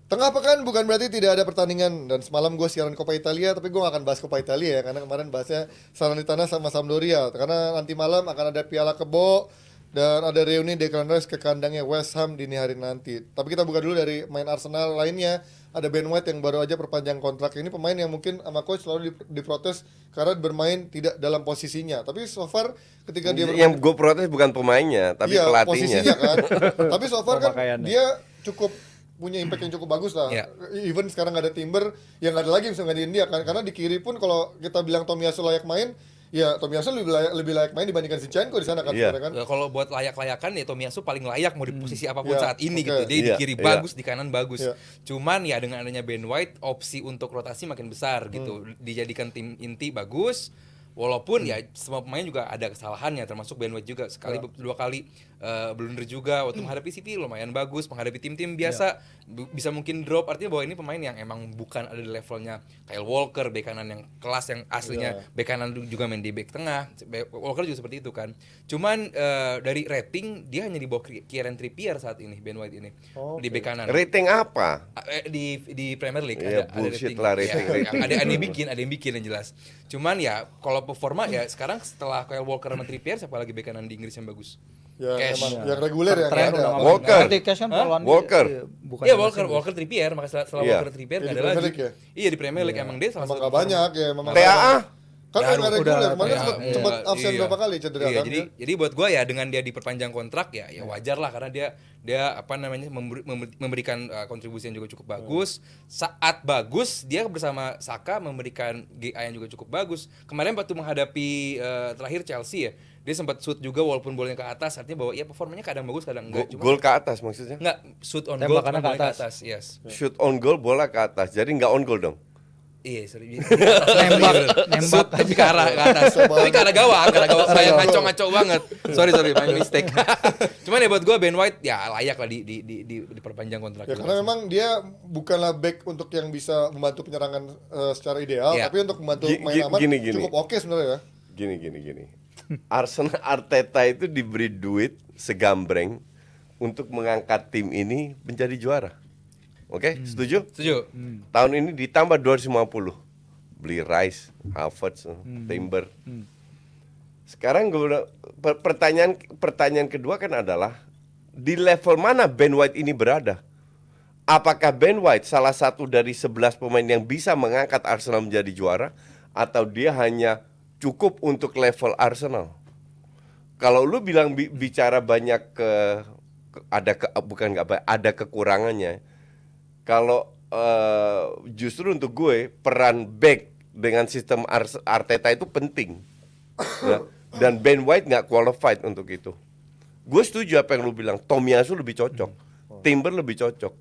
Tengah pekan bukan berarti tidak ada pertandingan. Dan semalam gue siaran Coppa Italia, tapi gue gak akan bahas Coppa Italia ya, karena kemarin bahasnya Salernitana sama Sampdoria. Karena nanti malam akan ada Piala Kebo dan ada reuni Declan Rice ke kandangnya West Ham dini hari nanti. Tapi kita buka dulu dari main Arsenal lainnya. Ada Ben White yang baru aja perpanjang kontrak. Ini pemain yang mungkin sama coach selalu diprotes karena bermain tidak dalam posisinya. Tapi so far ketika dia yang gue protes bukan pemainnya, tapi iya, pelatihnya. posisinya kan. Tapi so far kan Pemakaiannya. dia cukup punya impact yang cukup bagus lah. Yeah. Even sekarang nggak ada Timber, yang nggak ada lagi yang bisa gantiin dia kan. Karena di kiri pun kalau kita bilang Tomiyasu layak main, ya Tomiyasu lebih layak main dibandingkan Zinchenko di sana kan. Iya. sebenarnya kan. Kalau buat layak-layakan ya Tomiyasu paling layak mau di posisi apapun Ya, saat ini oke. gitu. Dia di Iya, kiri iya. bagus, di kanan bagus. Iya. Cuman ya dengan adanya Ben White, opsi untuk rotasi makin besar gitu. Dijadikan tim inti bagus. Walaupun ya semua pemain juga ada kesalahannya, termasuk Ben White juga sekali dua kali blunder juga waktu menghadapi City lumayan bagus, menghadapi tim-tim biasa bisa mungkin drop, artinya bahwa ini pemain yang emang bukan ada di levelnya Kyle Walker, bek kanan yang kelas yang aslinya bek kanan juga main di bek tengah. Walker juga seperti itu kan. Cuman dari rating dia hanya di bawah Kieran Trippier saat ini Ben White ini di bek kanan. Rating apa? Di Premier League Iya, ada bullshit rating. lah rating, Ya, rating. ada yang bikin yang jelas. Cuman ya kalau performa ya sekarang setelah Kyle Walker sama Trippier siapa lagi bek kanan di Inggris yang bagus? Ya Cash. emang yang reguler yang Tren nggak udah ada. nggak Walker. Nanti Cash kan Polandia, Walker. bukan Iya Inggris. Walker Trippier, maka setelah Iya. Walker Trippier Di nggak ada Premier lagi. League ya? Iya di Premier League emang dia salah Emang satu nggak banyak ya, memang TAA? kan Ya, nggak udah, reguler, kemarin ya, sempat absen iya. berapa kali cedera Iya, kan. jadi buat gue ya dengan dia diperpanjang kontrak ya wajar lah karena dia apa namanya memberikan kontribusi yang juga cukup bagus. Saat bagus dia bersama Saka memberikan GA yang juga cukup bagus. Kemarin waktu menghadapi terakhir Chelsea ya, dia sempat shoot juga walaupun bolanya ke atas, artinya bahwa ya performanya kadang bagus kadang enggak. Cuma Gol ke atas maksudnya? enggak shoot on goal Tembakannya cuma ke bolanya atas. yes. Shoot on goal, bola ke atas. Jadi nggak on goal dong. Iya, sorry. Nembak. Tapi ke arah ke atas. Tapi ke arah gawang saya ngaco-ngaco banget. Sorry, my mistake. Cuman ya buat gue Ben White ya layak lah diperpanjang kontrak. Ya karena memang dia bukanlah back untuk yang bisa membantu penyerangan secara ideal, Iya. tapi untuk membantu main aman Gini. cukup oke sebenarnya ya. Gini. Arsenal Arteta itu diberi duit segambreng untuk mengangkat tim ini menjadi juara. Oke, setuju? Setuju. Tahun ini ditambah 250. Beli Rice, Havertz, Timber. Sekarang pertanyaan kedua kan adalah di level mana Ben White ini berada? Apakah Ben White salah satu dari 11 pemain yang bisa mengangkat Arsenal menjadi juara atau dia hanya cukup untuk level Arsenal? Kalau lu bilang bicara banyak ada kekurangannya. Kalau justru untuk gue peran back dengan sistem Arteta itu penting. Ya. Dan Ben White nggak qualified untuk itu. Gue setuju apa yang lu bilang. Tomiyasu lebih cocok, Timber lebih cocok.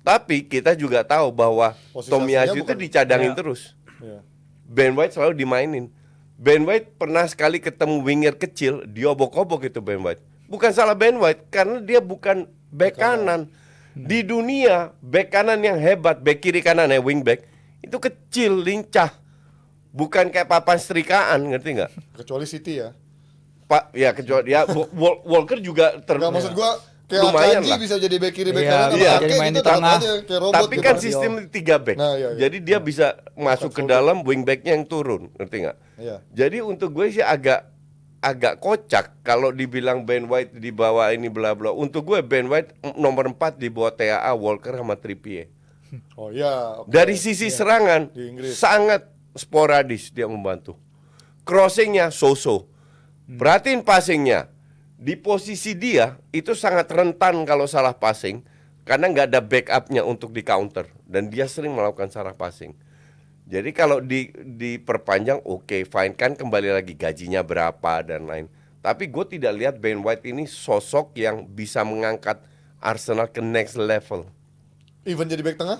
Tapi kita juga tahu bahwa Posisi Tomiyasu aslinya itu bukan- dicadangin Ya. terus. Iya. Ben White selalu dimainin. Ben White pernah sekali ketemu winger kecil, diobok-obok itu Ben White. Bukan salah Ben White, karena dia bukan back kanan. Di dunia, back kanan yang hebat, back kiri kanan ya, wing back, itu kecil, lincah. Bukan kayak papan setrikaan, ngerti nggak? Kecuali City ya. Pak, ya kecuali ya Walker juga Enggak maksud gua kayak lumayan Akanji lah. bisa jadi back kiri back Iya, kanan, iya. sama Jadi Ake main gitu di tengah. aja kayak robot Tapi gitu. kan sistem 3 back. Nah, iya. Jadi dia bisa masuk ke dalam wing backnya yang turun, ngerti nggak? Iya. Jadi untuk gue sih agak kocak kalau dibilang Ben White di bawah ini bla bla. Untuk gue Ben White nomor 4 di bawah TAA, Walker sama Trippier. Oh iya. oke. Dari sisi serangan Di Inggris. sangat sporadis dia membantu. Crossingnya so-so. Perhatiin passingnya. Di posisi dia itu sangat rentan kalau salah passing karena nggak ada backupnya untuk di counter dan dia sering melakukan salah passing. Jadi kalau diperpanjang oke, fine, kan kembali lagi gajinya berapa dan lain. Tapi gue tidak lihat Ben White ini sosok yang bisa mengangkat Arsenal ke next level. Even jadi back tengah?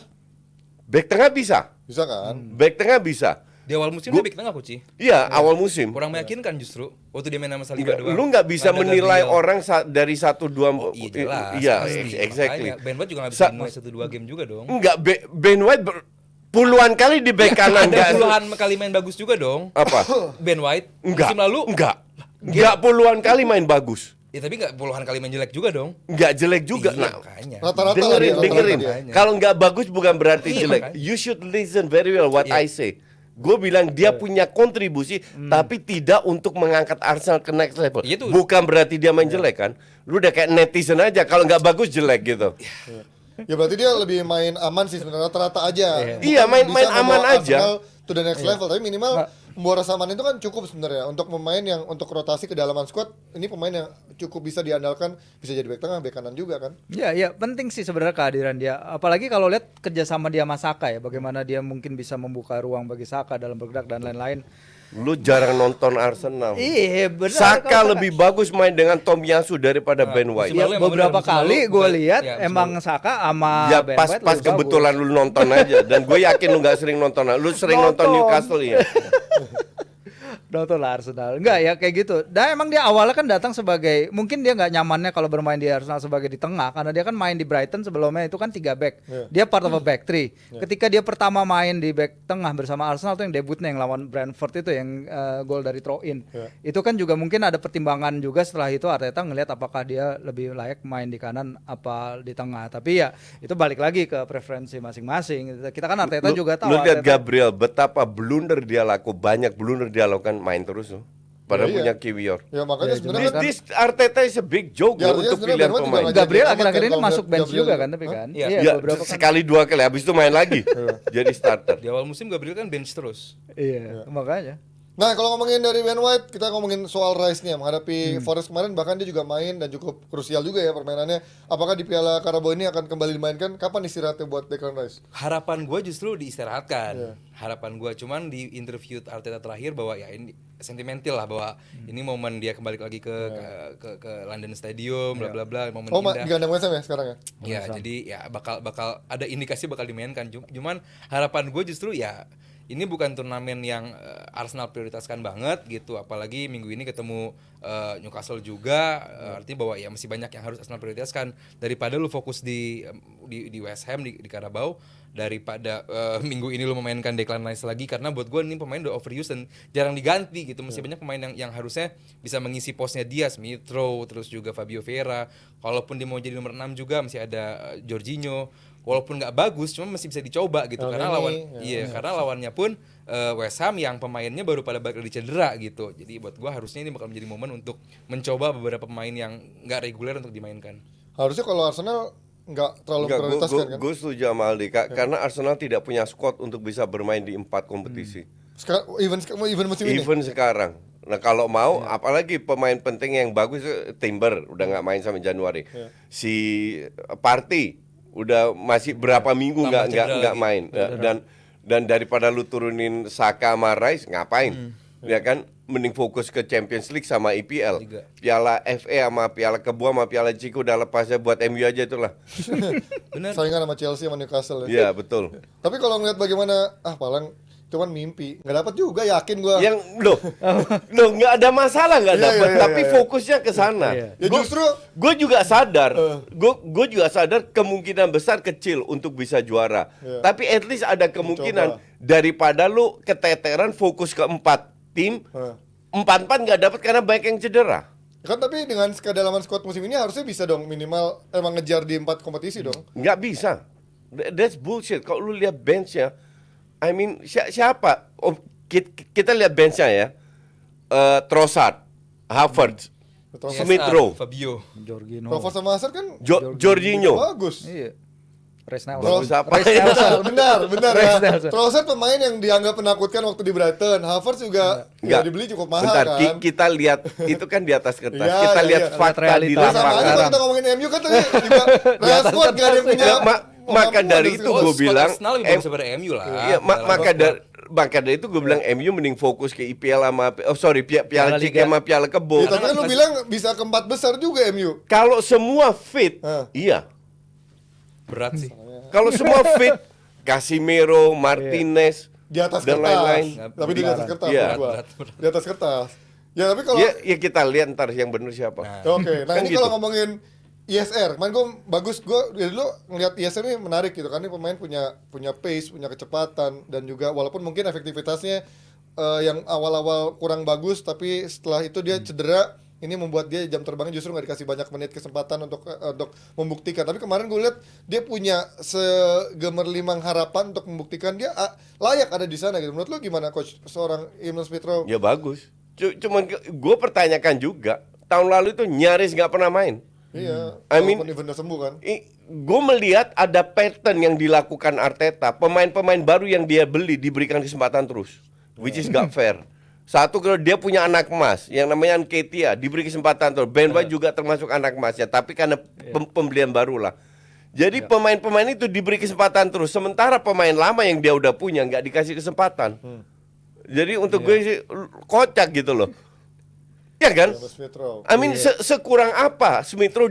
Back tengah bisa, Bisa kan? back tengah bisa. Di awal musim dia bek tengah Kuci. Iya, awal musim. Kurang meyakinkan justru waktu dia main sama Saliba doang. Lu nggak bisa Nggak ada menilai Gabriel. orang dari 1-2 Iya jelas. Iya, pasti. exactly. Makanya Ben White juga nggak bisa mulai 1-2 game juga dong. Enggak, Ben White puluhan kali di bek kanan Ada nggak- puluhan kali main bagus juga dong. Apa? Ben White Enggak. musim lalu Enggak puluhan kali main bagus. Ya tapi nggak puluhan kali main jelek juga dong. Nggak jelek juga. Iya, Nah, makanya. Rata-rata lah dengerin, dia, rata-rata dengerin. dia. Makanya. Kalau nggak bagus bukan berarti Iya, jelek. makanya. You should listen very well what Iya. I say. Gue bilang dia punya kontribusi, tapi tidak untuk mengangkat Arsenal ke next level. Iya tuh. Bukan berarti dia main jelek kan. Lu udah kayak netizen aja. Kalau nggak bagus jelek gitu. Ya berarti dia lebih main aman sih sebenarnya, rata-rata aja. Bukan Iya, main bisa aman membawa aja. Arsenal to the next level, tapi minimal membawa rasa aman itu kan cukup sebenarnya untuk pemain yang untuk rotasi kedalaman squad. Ini pemain yang cukup bisa diandalkan, bisa jadi bek tengah, bek kanan juga kan. Ya, ya penting sih sebenarnya kehadiran dia. Apalagi kalau lihat kerjasama dia sama Saka ya, bagaimana dia mungkin bisa membuka ruang bagi Saka dalam bergerak dan lain-lain. Lu jarang nonton Arsenal. Iya benar. Saka kalau lebih bagus main dengan Tomiyasu daripada Ben White. musim Ya, lalu emang beberapa benar, musim kali lalu gue bukan- lihat ya, musim emang lalu. Saka sama Ya Ben pas White pas lebih kebetulan lu nonton aja. Dan gue yakin lu nggak sering nonton. Lu sering nonton Nonton. Newcastle ya. Nonton lah Arsenal. Enggak ya kayak gitu. Dan emang dia awalnya kan datang sebagai, mungkin dia nggak nyamannya kalau bermain di Arsenal sebagai di tengah karena dia kan main di Brighton sebelumnya itu kan 3 back. Yeah. Dia part of a back three. Ketika dia pertama main di back tengah bersama Arsenal tuh yang debutnya yang lawan Brentford itu yang gol dari throw in. Yeah. Itu kan juga mungkin ada pertimbangan juga setelah itu Arteta ngelihat apakah dia lebih layak main di kanan apa di tengah. Tapi ya itu balik lagi ke preferensi masing-masing. Kita kan Arteta juga tahu. Lu lihat Arteta- Gabriel betapa blunder dia banyak blunder dia lakukan main terus tuh. Padahal Ya, iya. punya Kiwior. Ya makanya Ya, sebenarnya kan This Arteta is a big joke Ya, loh artinya untuk sebenarnya pilihan Ben White juga pemain. nggak Gabriel Jadi akhir-akhir ini kalau masuk ngeliat bench Gabriel juga juga. kan tapi Hah? kan. Iya. Ya, beberapa kali. sekali 2 kali habis itu main lagi. Jadi starter. Di awal musim Gabriel kan bench terus. Iya, makanya. Nah, kalau ngomongin dari Ben White, kita ngomongin soal Rice-nya menghadapi Forest kemarin, bahkan dia juga main dan cukup krusial juga ya permainannya. Apakah di Piala Carabao ini akan kembali dimainkan? Kapan istirahatnya buat Declan Rice? Harapan gue justru diistirahatkan. Iya. Harapan gue cuman di interview Arteta terakhir bahwa ya ini sentimental lah bahwa ini momen dia kembali lagi ke London Stadium bla bla bla momen Oh, indah. di kandang West Ham ya sekarang ya? Ya, jadi ya bakal ada indikasi bakal dimainkan. Cuman harapan gue justru ya ini bukan turnamen yang Arsenal prioritaskan banget gitu. Apalagi minggu ini ketemu Newcastle juga. Artinya bahwa ya masih banyak yang harus Arsenal prioritaskan daripada lu fokus di West Ham di Carabao daripada minggu ini lu memainkan Declan Rice lagi karena buat gue ini pemain udah overuse dan jarang diganti gitu. Masih banyak pemain yang harusnya bisa mengisi posnya dia, Smith Rowe, terus juga Fabio Vieira. Kalaupun dia mau jadi nomor 6 juga masih ada Jorginho. Walaupun nggak bagus, cuma masih bisa dicoba gitu. Karena karena lawannya pun West Ham yang pemainnya baru pada balik dari cedera gitu. Jadi buat gua harusnya ini bakal menjadi momen untuk mencoba beberapa pemain yang nggak reguler untuk dimainkan. Harusnya kalau Arsenal nggak terlalu prioritaskan kan? Gue setuju sama Aldi karena Arsenal tidak punya squad untuk bisa bermain di 4 kompetisi. Sekarang even musim ini. Even sekarang. Nah kalau mau, apalagi pemain penting yang bagus Timber udah nggak main sampai Januari. Si Partey udah masih berapa minggu Tambah cedera nggak lagi. main. Dan daripada lu turunin Saka sama Rice ngapain? Ya kan mending fokus ke Champions League sama IPL. Liga. Piala FA sama Piala Kebo sama Piala Ciko udah lepasnya buat MU aja itulah. Bener. Saingan sama Chelsea sama Newcastle ya. Iya betul. Tapi kalau ngeliat bagaimana Palang cuman mimpi, nggak dapat juga yakin gua. Yang loh nggak ada masalah nggak Iya, dapat, iya, tapi iya. fokusnya ke sana. Iya. Ya justru Gue juga sadar, gue juga sadar kemungkinan besar kecil untuk bisa juara. Iya. Tapi at least ada kemungkinan daripada lu keteteran fokus ke 4 tim, 4-4 nggak dapat karena banyak yang cedera. kan, tapi dengan kedalaman squad musim ini harusnya bisa dong minimal emang ngejar di 4 kompetisi dong. Nggak bisa. That's bullshit. Kalau lu lihat benchnya, I mean siapa? Oh, kita lihat benchnya ya. Trossard, Havertz, Smith CSR, Rowe, Fabio. Jorginho. Crawford sama Hazard kan Jorginho. bagus. Iya. Reis Nelson. Bagus apa? Reis Nelson. Benar Reis ya. Nelson. Trossard pemain yang dianggap menakutkan waktu di Brighton. Havertz juga ya, dibeli cukup mahal Bentar, kan. kita lihat itu kan di atas kertas. Iya, Kita iya, lihat iya. fakta Lihat di realita. Ya, sama aja lapangan. kalau kita ngomongin MU kan tadi juga Rashford gak ada yang punya. Ya, maka dari itu gue Squad bilang Arsenal lebih bagus daripada MU lah. Iya, maka dari itu gue bilang MU mending fokus ke IPL sama Piala Piala Ciki Liga. sama Piala Kebo. Ya, tapi kan lu bilang bisa ke 4 besar juga MU. Kalau semua fit, iya. Berat sih. Kalau semua fit, Casemiro, Martinez, Di atas dan kertas. lain-lain. Tapi di atas kertas Iya. menurut gua. Berat. Di atas kertas. Ya tapi kalau Ya kita lihat ntar yang bener siapa. Oke, nah Kan ini gitu. kalau ngomongin ISR, kemarin gue bagus, gue dari dulu ngeliat ISR ini menarik gitu kan, ini pemain punya pace, punya kecepatan, dan juga walaupun mungkin efektivitasnya yang awal-awal kurang bagus, tapi setelah itu dia cedera ini membuat dia jam terbangnya justru nggak dikasih banyak menit kesempatan untuk membuktikan. Tapi kemarin gue lihat dia punya segemerlimang harapan untuk membuktikan dia layak ada di sana gitu. Menurut lu gimana coach seorang Emil Smith Rowe? Ya bagus. Cuman gue pertanyakan juga, tahun lalu itu nyaris nggak pernah main. Iya, I mean, walaupun even udah sembuh kan. Gue melihat ada pattern yang dilakukan Arteta. Pemain-pemain baru yang dia beli diberikan kesempatan terus, which is gak fair. Satu, kalau dia punya anak emas yang namanya Nketiah, diberi kesempatan terus. Ben White juga termasuk anak emasnya, tapi karena pembelian baru lah. Jadi pemain-pemain itu diberi kesempatan terus. Sementara pemain lama yang dia udah punya nggak dikasih kesempatan. Jadi untuk gue sih kocak gitu loh. Ya kan? Emil Smith Rowe. I mean sekurang apa Smith Rowe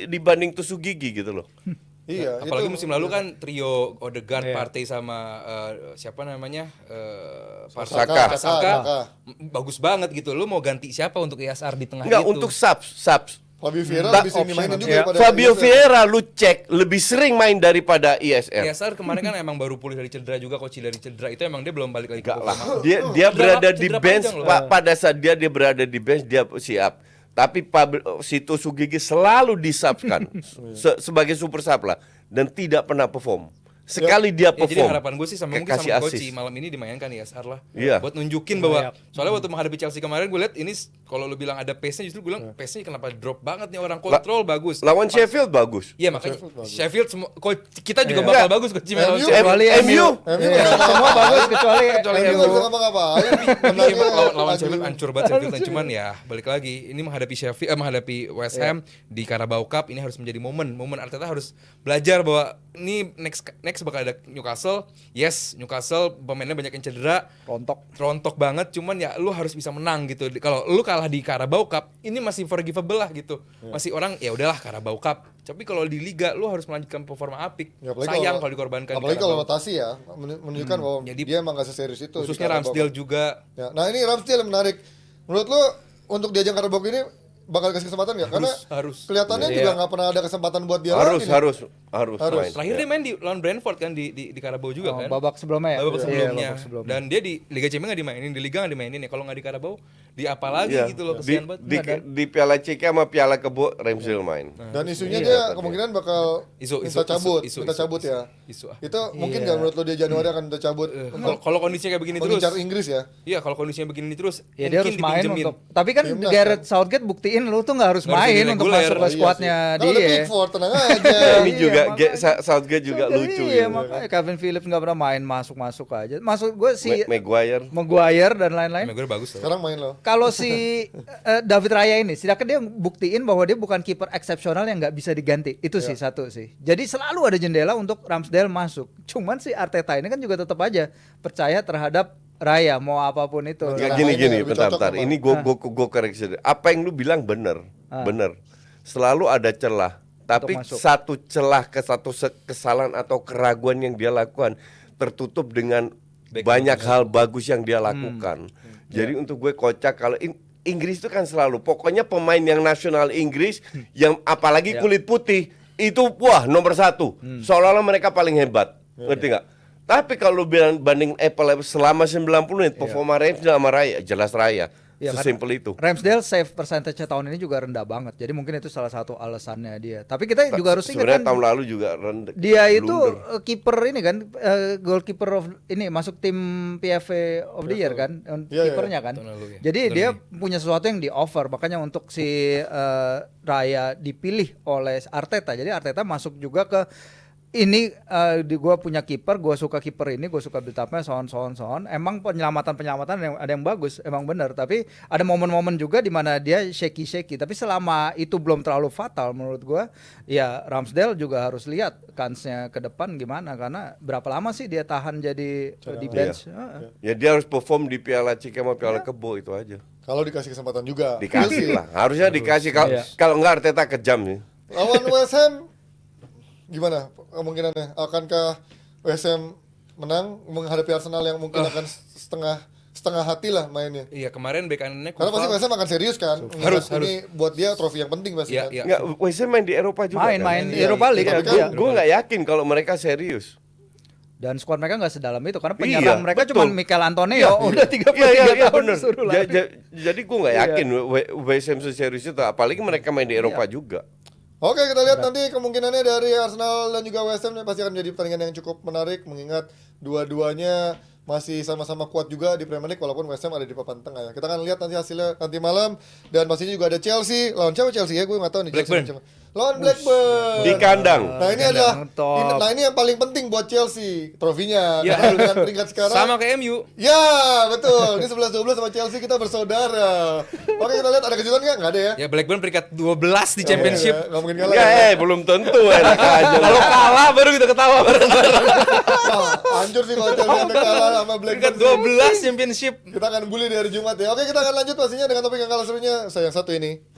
dibanding tusuk gigi gitu loh. Iya, Apalagi itu musim lalu kan trio Odegaard, Partey sama siapa namanya Saka. Saka. bagus banget gitu. Lu mau ganti siapa untuk ISR di tengah Enggak, itu? untuk subs. Fabio Vieira Tak lebih sering dimainin juga Iya. daripada Fabio ISR. Vieira lu cek lebih sering main daripada ISR. ISR kemarin kan emang baru pulih dari cedera juga, coach dari cedera itu emang dia belum balik lagi ke Enggak lah. performa. Dia berada di cedera bench panjang loh. pada saat dia berada di bench dia siap. Tapi si tusuk gigi selalu disubkan sebagai super sub lah dan tidak pernah perform. Sekali dia Ya, jadi perform. harapan gue sih sama mungkin kasih sama assist. Koci malam ini dimainkan ISR lah. Iya. Buat nunjukin bahwa soalnya waktu menghadapi Chelsea kemarin gue lihat ini kalau lu bilang ada pace-nya, justru gue bilang pace-nya kenapa drop banget nih, orang kontrol bagus. Lawan Sheffield bagus. Iya makanya Sheffield semua kita juga Iya. bakal bagus coach lawan MU. Sheffield. Kecuali MU. Iya, semua bagus kecuali MU nggak bisa ngapa-ngapain. Iya, lawan Menangnya Sheffield aju. hancur banget Sheffield. Nah, cuman ya balik lagi ini menghadapi Sheffield menghadapi West Ham di Carabao Cup, ini harus menjadi momen Arteta harus belajar bahwa ini next bakal ada Newcastle. Yes, Newcastle pemainnya banyak yang cedera, rontok banget, cuman ya lu harus bisa menang gitu. Kalau lu kalah di Carabao Cup ini masih forgivable lah gitu. Masih orang ya udahlah Carabao Cup. Tapi kalau di liga lu harus melanjutkan performa apik. Ya, apalagi Sayang kalau- kalau dikorbankan di Apalagi kalau Carabao. rotasi ya, menunjukkan bahwa Jadi, dia emang gak seserius itu. di Khususnya Carabao Ramsdale Cup. juga. Ya, nah ini Ramsdale yang menarik. Menurut lo untuk di ajang Carabao ini bakal kasih kesempatan nggak? Karena harus. kelihatannya juga nggak pernah ada kesempatan buat dia lagi nih. Harus Harus. main. Terakhir dia main di lawan Brentford kan di Carabao juga kan. babak sebelumnya ya. Babak Iya, sebelumnya. babak sebelumnya. Dan dia di Liga Champions nggak dimainin, di Liga nggak dimainin ya. Kalau nggak di Carabao, di apa lagi Iya. gitu loh, Di, kesian banget. di, di Piala CK sama Piala Kebo Ramsdale main. Dan isunya dia kemungkinan bakal minta cabut ya. Isu. Itu mungkin nggak menurut lo dia Januari akan minta cabut untuk Kalau kondisinya kayak begini terus. mengincar Inggris ya? Iya, kalau kondisinya begini terus, Ya dia harus main dipinjemin. untuk. Tapi kan Timnas, Gareth Southgate buktiin lu tuh nggak harus Nggak harus main jadi untuk reguler. masuk ke squadnya Kan ada dia. Pickford, tenang aja. Ini Iya, juga makanya. Southgate juga lucu Iya, ya. makanya Calvin Phillips nggak pernah main, masuk aja. Maksud gue si Maguire. Maguire dan lain-lain. Maguire bagus loh. Sekarang main lo. Kalau si David Raya ini, sedangkan dia buktiin bahwa dia bukan kiper eksepsional yang nggak bisa diganti. Itu sih satu sih. Jadi selalu ada jendela untuk Ramsdale masuk. Cuman si Arteta ini kan juga tetap aja percaya terhadap Raya mau apapun itu. Cara Ya mainnya gini, lebih bentar. cocok apa? Ini gue koreksi. Apa yang lu bilang bener. Selalu ada celah. Tapi masuk. satu celah ke satu kesalahan atau keraguan yang dia lakukan tertutup dengan banyak hal bagus yang dia lakukan. Jadi untuk gue kocak kalau Inggris itu kan selalu pokoknya pemain yang nasional Inggris yang apalagi kulit putih itu wah nomor satu. Seolah-olah mereka paling hebat. Ngerti nggak? Tapi kalau bilang banding Apple selama 90 menit performa Ramsdale sama Raya jelas Raya. Iya, Sesimpel itu. Ramsdale save percentage tahun ini juga rendah banget. Jadi mungkin itu salah satu alasannya dia. Tapi kita juga harus ingat Sebenarnya kan tahun lalu juga rendah. dia itu blunder. kiper ini kan goalkeeper of ini masuk tim PFA of the year kan Iya, kipernya kan. Tahun lalu ya. Jadi dia punya sesuatu yang di offer, makanya untuk si Raya dipilih oleh Arteta. Jadi Arteta masuk juga ke ini di gua punya kiper, gua suka kiper ini, gua suka build up-nya so on. Emang penyelamatan ada yang bagus, emang benar, tapi ada momen-momen juga di mana dia shaky. Tapi selama itu belum terlalu fatal menurut gua, ya Ramsdale juga harus lihat kansnya ke depan gimana, karena berapa lama sih dia tahan jadi di bench. Ya dia harus perform di Piala CK sama Piala Kebo itu aja. Kalau dikasih kesempatan juga. Dikasih lah, harusnya dikasih kalau enggak Arteta kejam nih. Lawan West Ham gimana kemungkinannya? Akankah West Ham menang menghadapi Arsenal yang mungkin akan setengah hati lah mainnya? Iya, kemarin bek kanannya Karena pasti West Ham akan serius kan? Harus. Ini buat dia trofi yang penting pasti Iya, kan? iya. Enggak, West Ham main di Eropa juga. Main kan? Europa League Tapi kan. kan Gue nggak yakin kalau mereka serius. Dan squad mereka nggak sedalam itu karena Iya, penyerang mereka betul. cuma Mikel Antonio Iya, udah 33 tahun bener. disuruh lari. Jadi gue nggak yakin West Ham seserius itu, apalagi mereka main di Eropa juga. Oke, kita lihat nanti kemungkinannya dari Arsenal dan juga West Ham pasti akan menjadi pertandingan yang cukup menarik mengingat dua-duanya masih sama-sama kuat juga di Premier League walaupun West Ham ada di papan tengah ya. Kita akan lihat nanti hasilnya nanti malam dan pastinya juga ada Chelsea. Lawan siapa Chelsea ya? Gue nggak tahu nih. Blackburn. Chelsea lawan Blackburn. Di kandang. Nah ini Kandang, adalah top. nah ini yang paling penting buat Chelsea trofinya. Ya. Karena dengan peringkat sekarang Sama kayak MU. ya betul. Ini 11-12 sama Chelsea kita bersaudara. Oke kita lihat ada kejutan nggak? Nggak ada ya. Ya Blackburn peringkat 12 di Championship. Nggak mungkin kalah. Enggak, Ya. belum tentu enak aja. Kalau kalah baru kita ketawa bareng-bareng. Wah, hancur sih kalau Chelsea sampai kalah sama Peringkat Blackburn. 12 Championship. Kita akan bully di hari Jumat ya. Oke, kita akan lanjut pastinya dengan topik yang kalah serunya. Sayang satu ini.